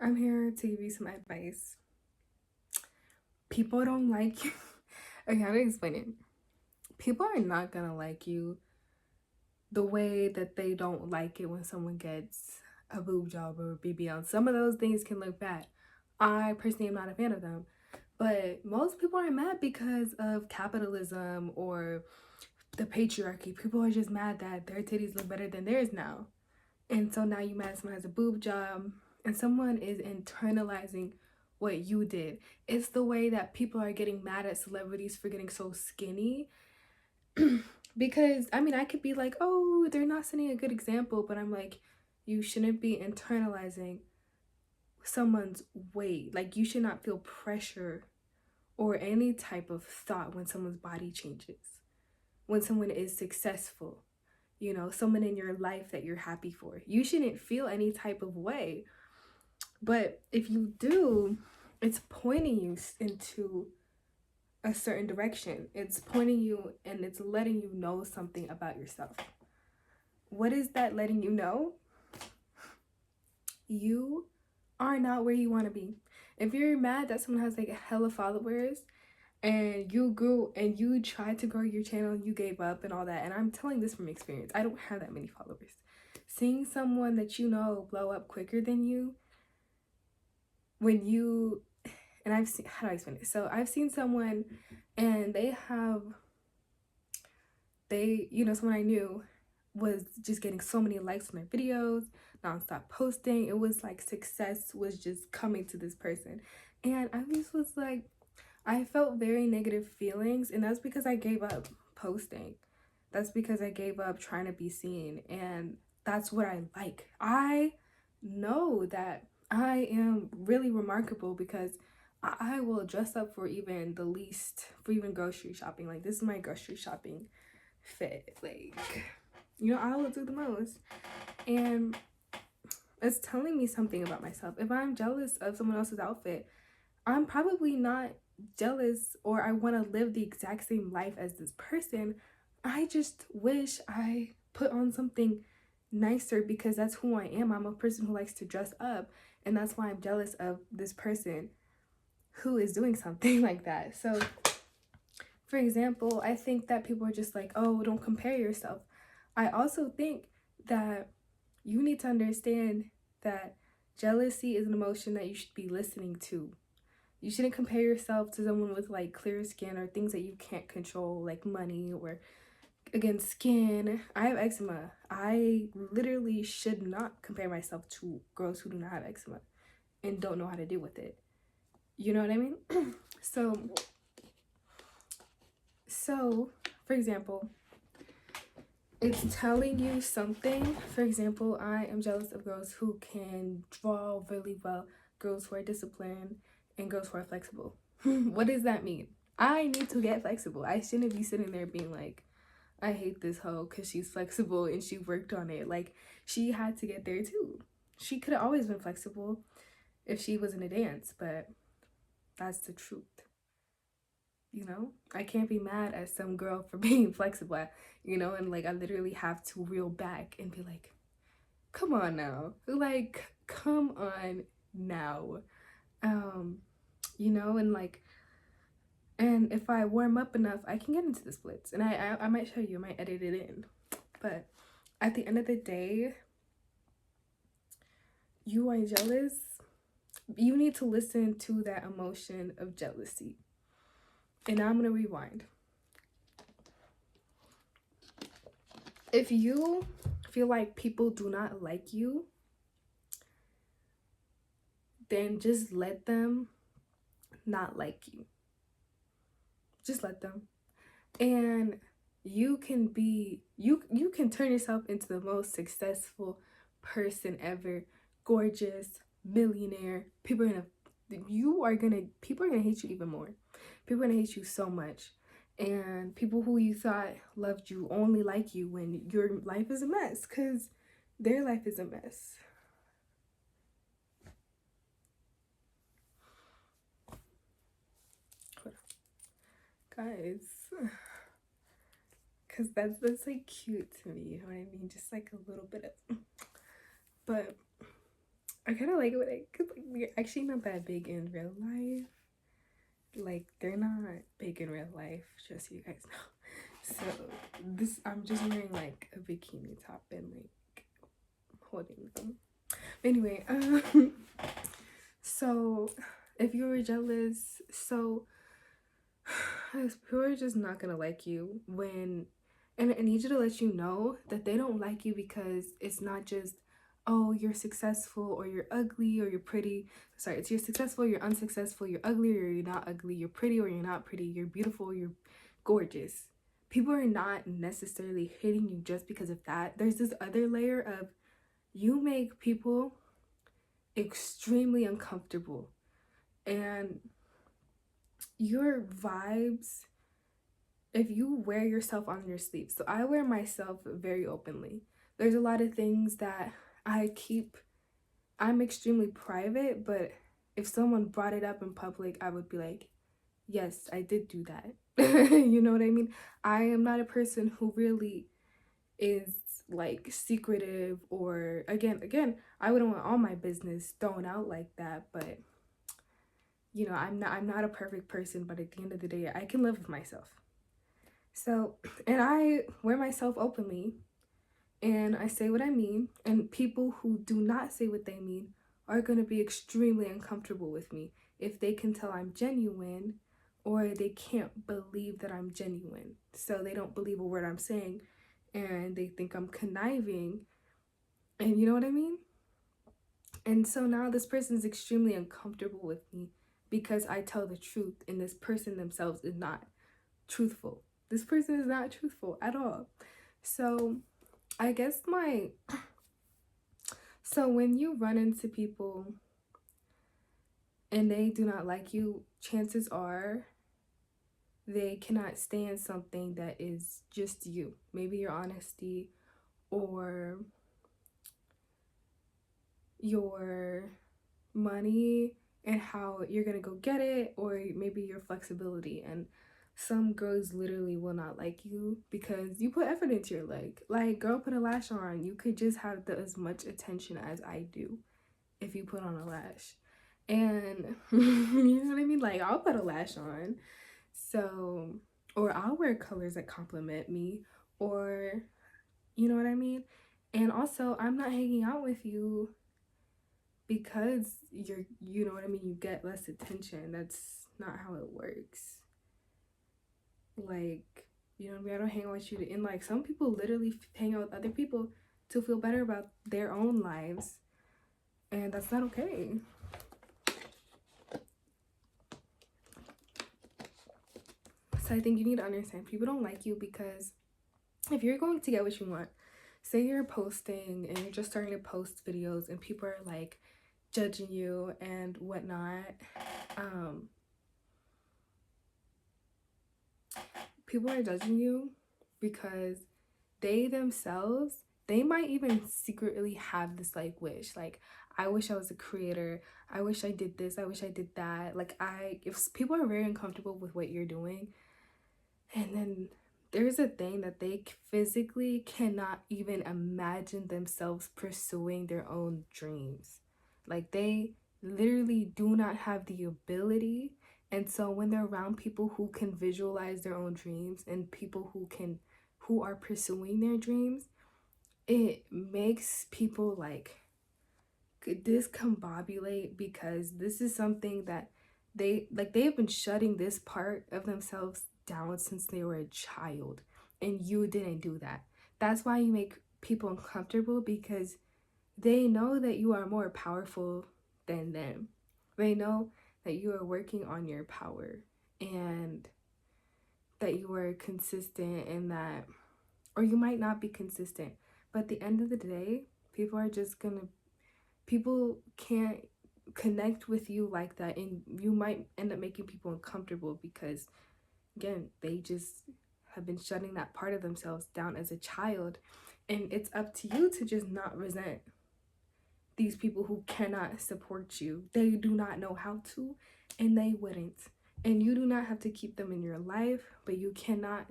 I'm here to give you some advice. People don't like you. Okay, how to explain it? People are not gonna like you the way that they don't like it when someone gets a boob job or a BBL. Some of those things can look bad. I personally am not a fan of them. But most people are mad because of capitalism or the patriarchy. People are just mad that their titties look better than theirs now. And so now you mad someone has a boob job and someone is internalizing what you did. It's the way that people are getting mad at celebrities for getting so skinny. Because I mean, I could be like, oh, they're not setting a good example, but I'm like, you shouldn't be internalizing someone's weight. Like, you should not feel pressure or any type of thought when someone's body changes, when someone is successful, someone in your life that you're happy for. You shouldn't feel any type of way. But if you do, it's pointing you into a certain direction. It's pointing you and it's letting you know something about yourself. What is that letting you know? You are not where you want to be. If you're mad that someone has like hella followers and you grew and you tried to grow your channel and you gave up and all that, and I'm telling this from experience, I don't have that many followers. Seeing someone that you know blow up quicker than you, when you, and I've seen, how do I explain it? So I've seen someone and someone I knew was just getting so many likes on their videos, nonstop posting. It was like success was just coming to this person. And I just was like, I felt very negative feelings, and that's because I gave up posting. That's because I gave up trying to be seen, and that's what I like. I know that I am really remarkable because I will dress up for even the least, for even grocery shopping. Like, this is my grocery shopping fit. Like, I will do the most. And it's telling me something about myself. If I'm jealous of someone else's outfit, I'm probably not jealous or I want to live the exact same life as this person. I just wish I put on something nicer because that's who I am. I'm a person who likes to dress up, and that's why I'm jealous of this person who is doing something like that. So, for example, I think that people are just like, oh, don't compare yourself. I also think that you need to understand that jealousy is an emotion that you should be listening to. You shouldn't compare yourself to someone with like clear skin or things that you can't control, like money or, again, skin. I have eczema. I literally should not compare myself to girls who do not have eczema and don't know how to deal with it. You know what I mean? So for example, it's telling you something. For example, I am jealous of girls who can draw really well, girls who are disciplined, and girls who are flexible. What does that mean? I need to get flexible. I shouldn't be sitting there being like, I hate this hoe because she's flexible and she worked on it. Like, she had to get there too. She could have always been flexible if she was in a dance, but that's the truth. I can't be mad at some girl for being flexible, and like I literally have to reel back and be like, come on now. Like, come on now. And like, and if I warm up enough, I can get into the splits. And I might show you, I might edit it in. But at the end of the day, you are jealous. You need to listen to that emotion of jealousy. And now I'm gonna rewind. If you feel like people do not like you, then just let them not like you. Just let them. And you can turn yourself into the most successful person ever, gorgeous, millionaire. People are gonna hate you even more. People are gonna hate you so much. And people who you thought loved you only like you when your life is a mess, because their life is a mess. Guys, because that's like cute to me, you know what I mean? Just like a little bit of, but I kind of like it when cause like we're actually not that big in real life. Like they're not big in real life, just so you guys know. So this, I'm just wearing like a bikini top and like holding them. But anyway, so if you were jealous, so people are just not gonna like you when, and I need you to let you know that they don't like you because it's not just, oh, you're successful or you're ugly or you're pretty. Sorry, it's you're successful, you're unsuccessful, you're ugly or you're not ugly, you're pretty or you're not pretty, you're beautiful, you're gorgeous. People are not necessarily hating you just because of that. There's this other layer of, you make people extremely uncomfortable, and your vibes, if you wear yourself on your sleeve. So I wear myself very openly. There's a lot of things that I keep, I'm extremely private, but if someone brought it up in public, I would be like, yes, I did do that. You know what I mean? I am not a person who really is like secretive, or again, I wouldn't want all my business thrown out like that, but you know, I'm not a perfect person, but at the end of the day, I can live with myself. So, and I wear myself openly and I say what I mean, and people who do not say what they mean are going to be extremely uncomfortable with me if they can tell I'm genuine, or they can't believe that I'm genuine. So they don't believe a word I'm saying and they think I'm conniving, and you know what I mean? And so now this person is extremely uncomfortable with me because I tell the truth, and this person themselves is not truthful. This person is not truthful at all. So I guess so when you run into people and they do not like you, chances are they cannot stand something that is just you. Maybe your honesty, or your money and how you're gonna go get it, or maybe your flexibility. And some girls literally will not like you because you put effort into your leg. Like, girl, put a lash on. You could just have as much attention as I do if you put on a lash. And you know what I mean? Like, I'll put a lash on. So, or I'll wear colors that compliment me, or you know what I mean? And also, I'm not hanging out with you because you know what I mean, you get less attention. That's not how it works. Like, you know what I mean? I don't hang out with you to, and like some people literally hang out with other people to feel better about their own lives, and that's not okay. So I think you need to understand, people don't like you because if you're going to get what you want, say you're posting and you're just starting to post videos and people are like judging you and whatnot, people are judging you because they themselves, they might even secretly have this like wish, like, I wish I was a creator, I wish I did this, I wish I did that. Like, if people are very uncomfortable with what you're doing, and then there's a thing that they physically cannot even imagine themselves pursuing their own dreams. Like, they literally do not have the ability. And so when they're around people who can visualize their own dreams and people who are pursuing their dreams, it makes people like discombobulate, because this is something that they've been shutting this part of themselves down since they were a child, and you didn't do that. That's why you make people uncomfortable, because they know that you are more powerful than them. They know that you are working on your power, and that you are consistent, and that, or you might not be consistent, but at the end of the day, people can't connect with you like that, and you might end up making people uncomfortable because, again, they just have been shutting that part of themselves down as a child. And it's up to you to just not resent these people who cannot support you. They do not know how to, and they wouldn't. And you do not have to keep them in your life, but you cannot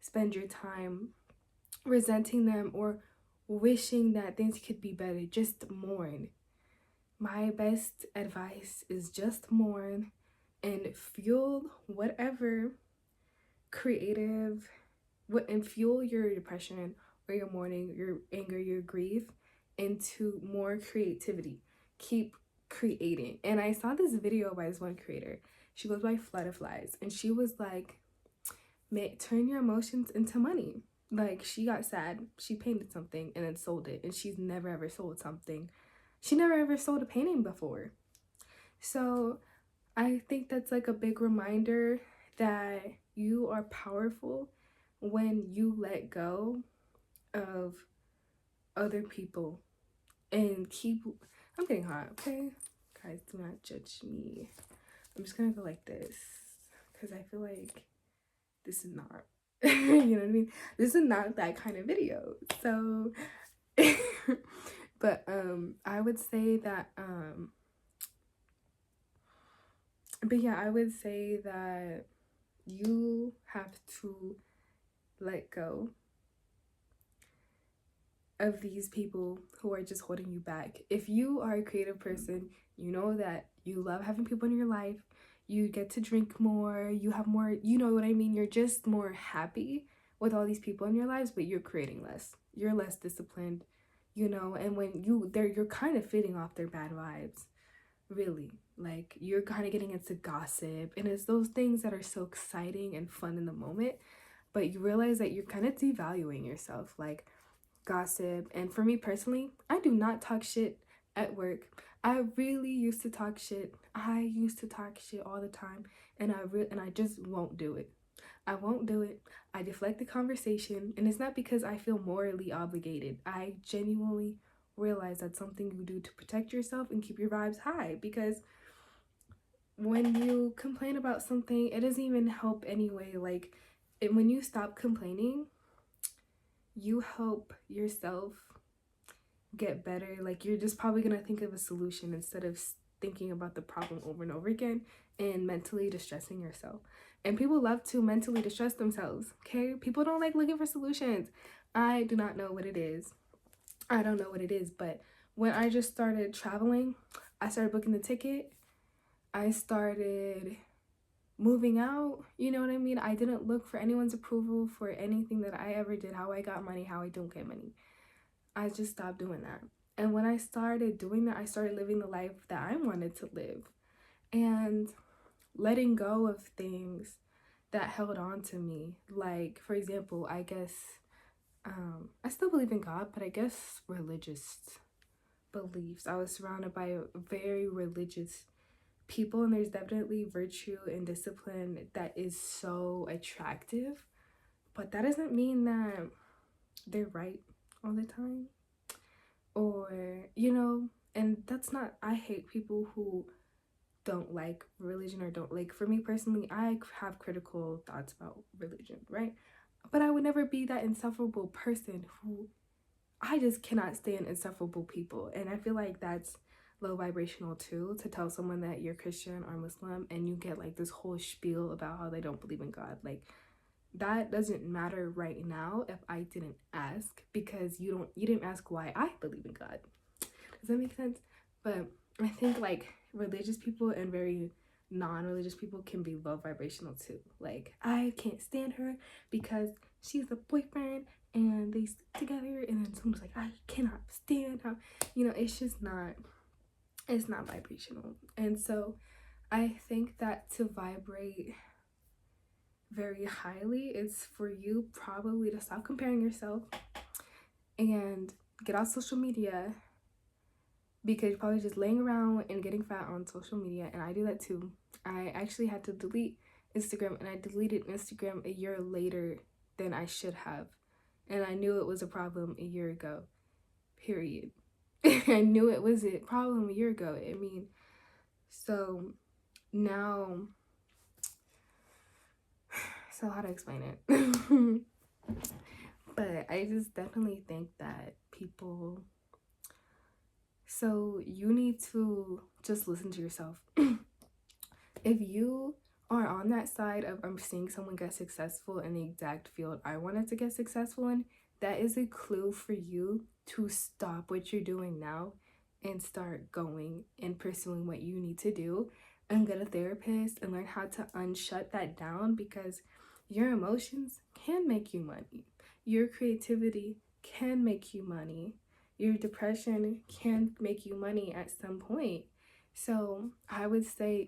spend your time resenting them or wishing that things could be better. Just mourn. my best advice is just mourn and fuel whatever creative, and fuel your depression or your mourning, your anger, your grief into more creativity. Keep creating. And I saw this video by this one creator. She goes by Flutterflies, and she was like, turn your emotions into money. Like, she got sad, she painted something and then sold it, and she's never ever sold something. She never ever sold a painting before. So I think that's like a big reminder that you are powerful when you let go of other people and keep. I'm getting hot, okay? Guys, do not judge me. I'm just gonna go like this because I feel like this is not, you know what I mean? This is not that kind of video. So, but I would say that but yeah, I would say that you have to let go of these people who are just holding you back. If you are a creative person, you know that you love having people in your life, you get to drink more, you have more, you know what I mean? You're just more happy with all these people in your lives, but you're creating less. You're less disciplined, you know, and when you're kind of feeding off their bad vibes. Really, like, you're kind of getting into gossip, and it's those things that are so exciting and fun in the moment, but you realize that you're kind of devaluing yourself, like gossip. And for me personally, I do not talk shit at work. I really used to talk shit. I used to talk shit all the time, and I just won't do it. I won't do it. I deflect the conversation, and it's not because I feel morally obligated. I genuinely realize that's something you do to protect yourself and keep your vibes high, because when you complain about something, it doesn't even help anyway. Like, when you stop complaining, you help yourself get better. Like, you're just probably gonna think of a solution instead of thinking about the problem over and over again and mentally distressing yourself. And people love to mentally distress themselves, okay? People don't like looking for solutions. I do not know what it is. I don't know what it is, but when I just started traveling, I started booking the ticket, I started moving out, you know what I mean? I didn't look for anyone's approval for anything that I ever did, how I got money, how I don't get money. I just stopped doing that. And when I started doing that, I started living the life that I wanted to live and letting go of things that held on to me. Like, for example, I guess I still believe in God, but I guess religious beliefs. I was surrounded by very religious people, and there's definitely virtue and discipline that is so attractive, but that doesn't mean that they're right all the time, or, you know. And that's not, I hate people who don't like religion, or don't like, for me personally, I have critical thoughts about religion, right? But I would never be that insufferable person who, I just cannot stand insufferable people. And I feel like that's low vibrational too, to tell someone that you're Christian or Muslim and you get like this whole spiel about how they don't believe in God. Like, that doesn't matter right now if I didn't ask, because you didn't ask why I believe in God. Does that make sense? But I think like religious people and very non-religious people can be low vibrational too. Like, I can't stand her because she's a boyfriend and they stick together, and then someone's like, I cannot stand her. You know, it's just not, it's not vibrational. And so I think that to vibrate very highly is for you probably to stop comparing yourself and get off social media, because you're probably just laying around and getting fat on social media. And I do that too. I actually had to delete Instagram, and I deleted Instagram a year later than I should have. And I knew it was a problem a year ago, period. I knew it was a problem a year ago. I mean, so now, so how to explain it? But I just definitely think that people, so you need to just listen to yourself. If you are on that side of, I'm seeing someone get successful in the exact field I wanted to get successful in, that is a clue for you to stop what you're doing now and start going and pursuing what you need to do and get a therapist and learn how to unshut that down, because your emotions can make you money. Your creativity can make you money. Your depression can make you money at some point. So I would say,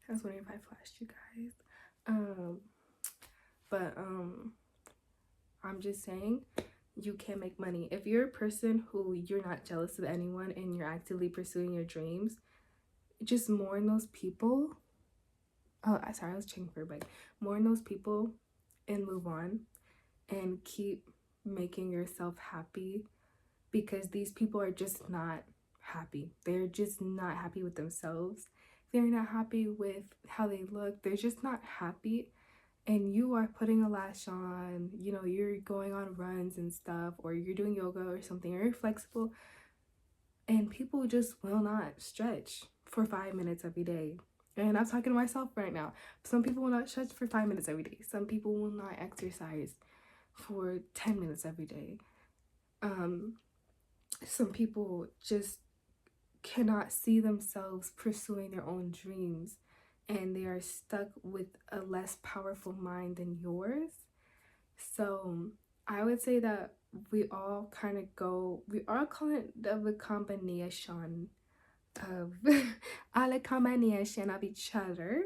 I was wondering if I flashed you guys. But I'm just saying, you can make money. If you're a person who you're not jealous of anyone and you're actively pursuing your dreams, just mourn those people. Oh, sorry, I was checking for a bike. Mourn those people and move on and keep making yourself happy, because these people are just not happy. They're just not happy with themselves. They're not happy with how they look. They're just not happy. And you are putting a lash on, you know, you're going on runs and stuff, or you're doing yoga or something, or you're flexible, and people just will not stretch for 5 minutes every day. And I'm talking to myself right now. Some people will not stretch for 5 minutes every day. Some people will not exercise for 10 minutes every day. Some people just cannot see themselves pursuing their own dreams, and they are stuck with a less powerful mind than yours. So I would say that we all call it the combination of a combination of each other,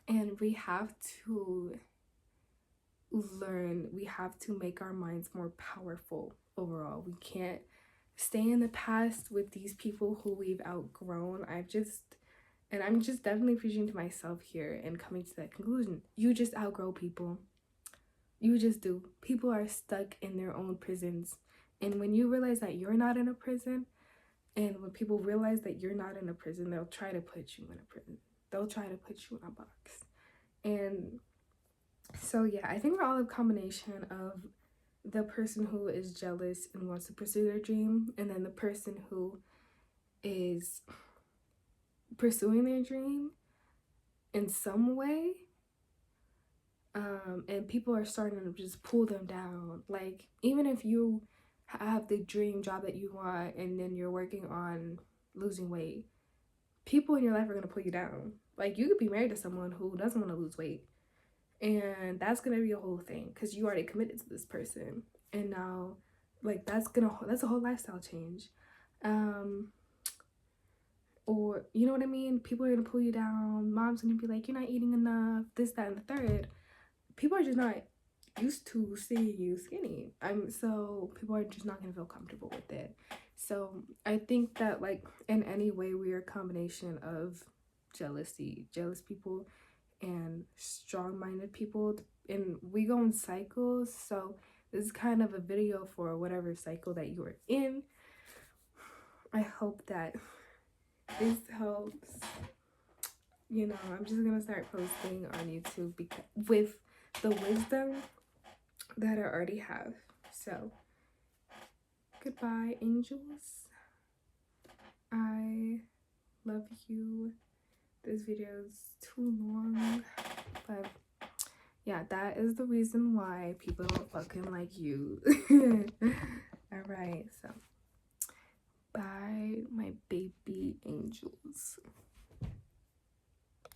and we have to make our minds more powerful overall. We can't stay in the past with these people who we've outgrown. I'm just definitely preaching to myself here and coming to that conclusion. You just outgrow people. You just do. People are stuck in their own prisons. And when you realize that you're not in a prison, and when people realize that you're not in a prison, they'll try to put you in a prison. They'll try to put you in a box. And so, yeah, I think we're all a combination of the person who is jealous and wants to pursue their dream, and then the person who is pursuing their dream in some way. And people are starting to just pull them down. Like, even if you have the dream job that you want and then you're working on losing weight, people in your life are going to pull you down. Like, you could be married to someone who doesn't want to lose weight, and that's going to be a whole thing because you already committed to this person, and now, like, that's a whole lifestyle change. Or, you know what I mean? People are going to pull you down. Mom's going to be like, you're not eating enough, this, that, and the third. People are just not used to seeing you skinny. So people are just not going to feel comfortable with it. So I think that, like, in any way, we are a combination of jealous people and strong-minded people, and we go in cycles. So this is kind of a video for whatever cycle that you are in. I hope that this helps. You know, I'm just gonna start posting on YouTube with the wisdom that I already have. So goodbye, angels. I love you. This video is too long, but yeah, that is the reason why people don't fucking like you. All right, so bye, my baby angels.